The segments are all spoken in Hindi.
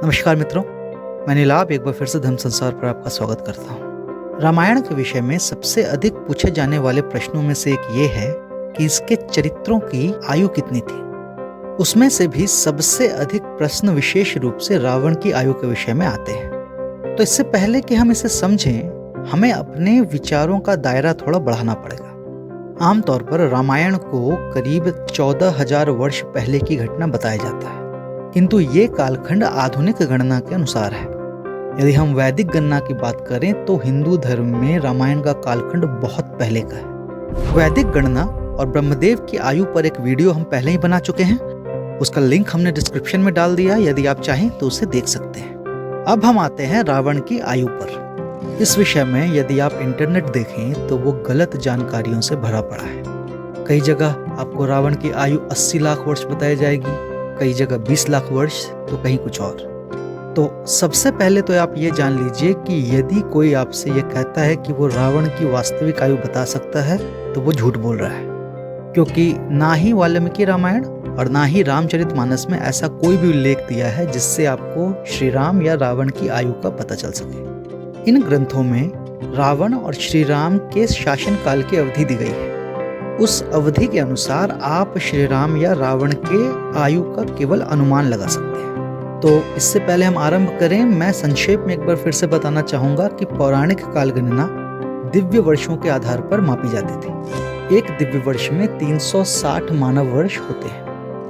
नमस्कार मित्रों, मैं नीलाभ एक बार फिर से धर्म संसार पर आपका स्वागत करता हूँ। रामायण के विषय में सबसे अधिक पूछे जाने वाले प्रश्नों में से एक ये है कि इसके चरित्रों की आयु कितनी थी। उसमें से भी सबसे अधिक प्रश्न विशेष रूप से रावण की आयु के विषय में आते हैं। तो इससे पहले कि हम इसे समझें, हमें अपने विचारों का दायरा थोड़ा बढ़ाना पड़ेगा। आमतौर पर रामायण को करीब 14,000 वर्ष पहले की घटना बताया जाता है, किंतु ये कालखंड आधुनिक गणना के अनुसार है। यदि हम वैदिक गणना की बात करें तो हिंदू धर्म में रामायण का कालखंड बहुत पहले का है। वैदिक गणना और ब्रह्मदेव की आयु पर एक वीडियो हम पहले ही बना चुके हैं, उसका लिंक हमने डिस्क्रिप्शन में डाल दिया, यदि आप चाहें तो उसे देख सकते हैं। अब हम आते हैं रावण की आयु पर। इस विषय में यदि आप इंटरनेट देखें तो वो गलत जानकारियों से भरा पड़ा है। कई जगह आपको रावण की आयु 80 लाख वर्ष बताई जाएगी, कई जगह 20 लाख वर्ष, तो कहीं कुछ और। तो सबसे पहले तो आप ये जान लीजिए कि यदि कोई आपसे ये कहता है कि वो रावण की वास्तविक आयु बता सकता है तो वो झूठ बोल रहा है, क्योंकि ना ही वाल्मीकि रामायण और ना ही रामचरितमानस में ऐसा कोई भी उल्लेख दिया है जिससे आपको श्री राम या रावण की आयु का पता चल सके। इन ग्रंथों में रावण और श्री राम के शासन काल की अवधि दी गई है। उस अवधि के अनुसार आप श्री राम या रावण के आयु का केवल अनुमान लगा सकते हैं। तो इससे पहले हम आरंभ करें, मैं संक्षेप में एक बार फिर से बताना चाहूंगा कि पौराणिक काल गणना दिव्य वर्षों के आधार पर मापी जाती थी। एक दिव्य वर्ष में 360 मानव वर्ष होते हैं।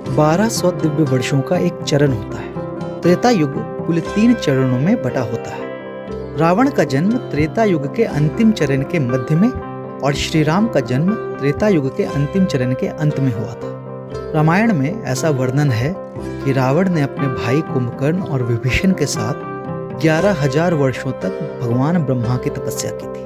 1200 दिव्य वर्षों का एक चरण होता है। त्रेता युग कुल 3 चरणों में बटा होता है। रावण का जन्म त्रेता युग के अंतिम चरण के मध्य में और श्री राम का जन्म त्रेता युग के अंतिम चरण के अंत में हुआ था। रामायण में ऐसा वर्णन है कि रावण ने अपने भाई कुंभकर्ण और विभीषण के साथ 11,000 वर्षों तक भगवान ब्रह्मा की तपस्या की थी।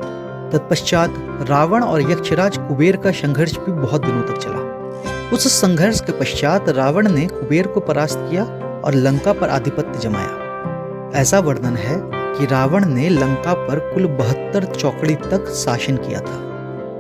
तत्पश्चात रावण और यक्षराज कुबेर का संघर्ष भी बहुत दिनों तक चला। उस संघर्ष के पश्चात रावण ने कुबेर को परास्त किया और लंका पर आधिपत्य जमाया। ऐसा वर्णन है कि रावण ने लंका पर कुल 72 चौकड़ी तक शासन किया था।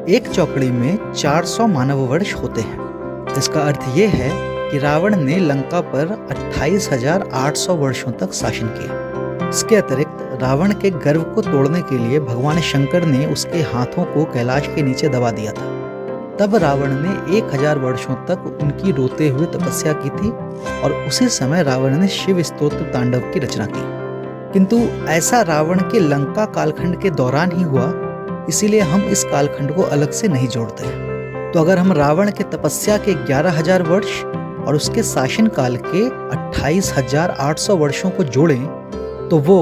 एक चौकड़ी में 400 मानव वर्ष होते हैं। इसका अर्थ ये है कि रावण ने लंका पर 28,800 वर्षों तक शासन किया। इसके अतिरिक्त रावण के गर्व को तोड़ने के लिए भगवान शंकर ने उसके हाथों को कैलाश के नीचे दबा दिया था। तब रावण ने 1000 वर्षों तक उनकी रोते हुए तपस्या की थी और उसी समय रावण ने शिव स्तोत्र तांडव की रचना की। किंतु ऐसा रावण के लंका कालखंड के दौरान ही हुआ, इसीलिए हम इस कालखंड को अलग से नहीं जोड़ते हैं। तो अगर हम रावण के तपस्या के 11,000 वर्ष और उसके शासन काल के 28,800 वर्षों को जोड़ें तो वो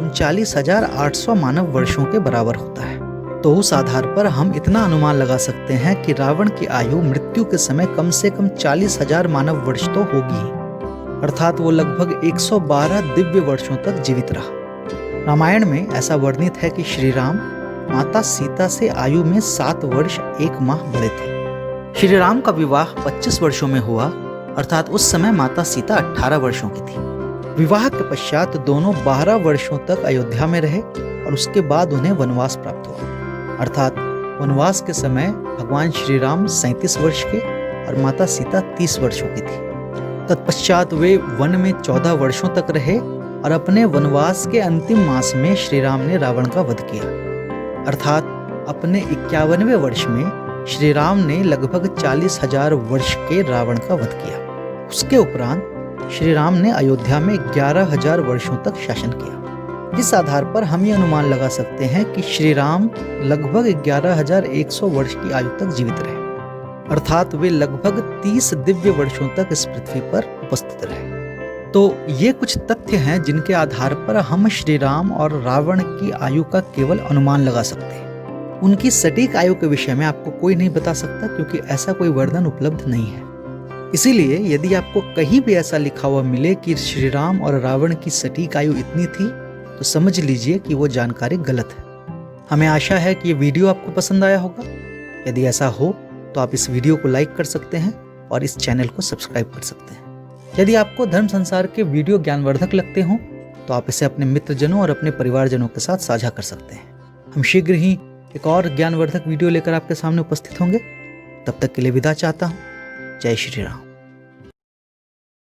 39,800 मानव वर्षों के बराबर होता है। तो उस आधार पर हम इतना अनुमान लगा सकते हैं कि रावण की आयु मृत्यु के समय कम से कम 40,000 मानव वर्ष तो होगी, अर्थात वो लगभग 112 दिव्य वर्षों तक जीवित रहा। रामायण में ऐसा वर्णित है कि श्री राम माता सीता से आयु में 7 वर्ष 1 माह बड़े थे। श्री राम का विवाह 25 वर्षों में हुआ, अर्थात उस समय माता सीता 18 वर्षों की थी। विवाह के पश्चात दोनों 12 वर्षों तक अयोध्या में रहे और उसके बाद उन्हें वनवास प्राप्त हुआ, अर्थात वनवास के समय भगवान श्री राम 37 वर्ष के और माता सीता 30 वर्षों की थी। तत्पश्चात वे वन में 14 वर्षों तक रहे और अपने वनवास के अंतिम मास में श्री राम ने रावण का वध किया, अर्थात अपने 51वें वर्ष में श्री राम ने लगभग 40,000 वर्ष के रावण का वध किया। उसके उपरांत श्री राम ने अयोध्या में 11,000 वर्षों तक शासन किया। इस आधार पर हम ये अनुमान लगा सकते हैं कि श्री राम लगभग 11,100 वर्ष की आयु तक जीवित रहे, अर्थात वे लगभग 30 दिव्य वर्षों तक इस पृथ्वी पर उपस्थित रहे। तो ये कुछ तथ्य हैं जिनके आधार पर हम श्री राम और रावण की आयु का केवल अनुमान लगा सकते हैं। उनकी सटीक आयु के विषय में आपको कोई नहीं बता सकता, क्योंकि ऐसा कोई वर्णन उपलब्ध नहीं है। इसीलिए यदि आपको कहीं भी ऐसा लिखा हुआ मिले कि श्री राम और रावण की सटीक आयु इतनी थी, तो समझ लीजिए कि वो जानकारी गलत है। हमें आशा है कि ये वीडियो आपको पसंद आया होगा। यदि ऐसा हो तो आप इस वीडियो को लाइक कर सकते हैं और इस चैनल को सब्सक्राइब कर सकते हैं। यदि आपको धर्म संसार के वीडियो ज्ञानवर्धक लगते हों तो आप इसे अपने मित्रजनों और अपने परिवारजनों के साथ साझा कर सकते हैं। हम शीघ्र ही एक और ज्ञानवर्धक वीडियो लेकर आपके सामने उपस्थित होंगे। तब तक के लिए विदा चाहता हूँ। जय श्री राम।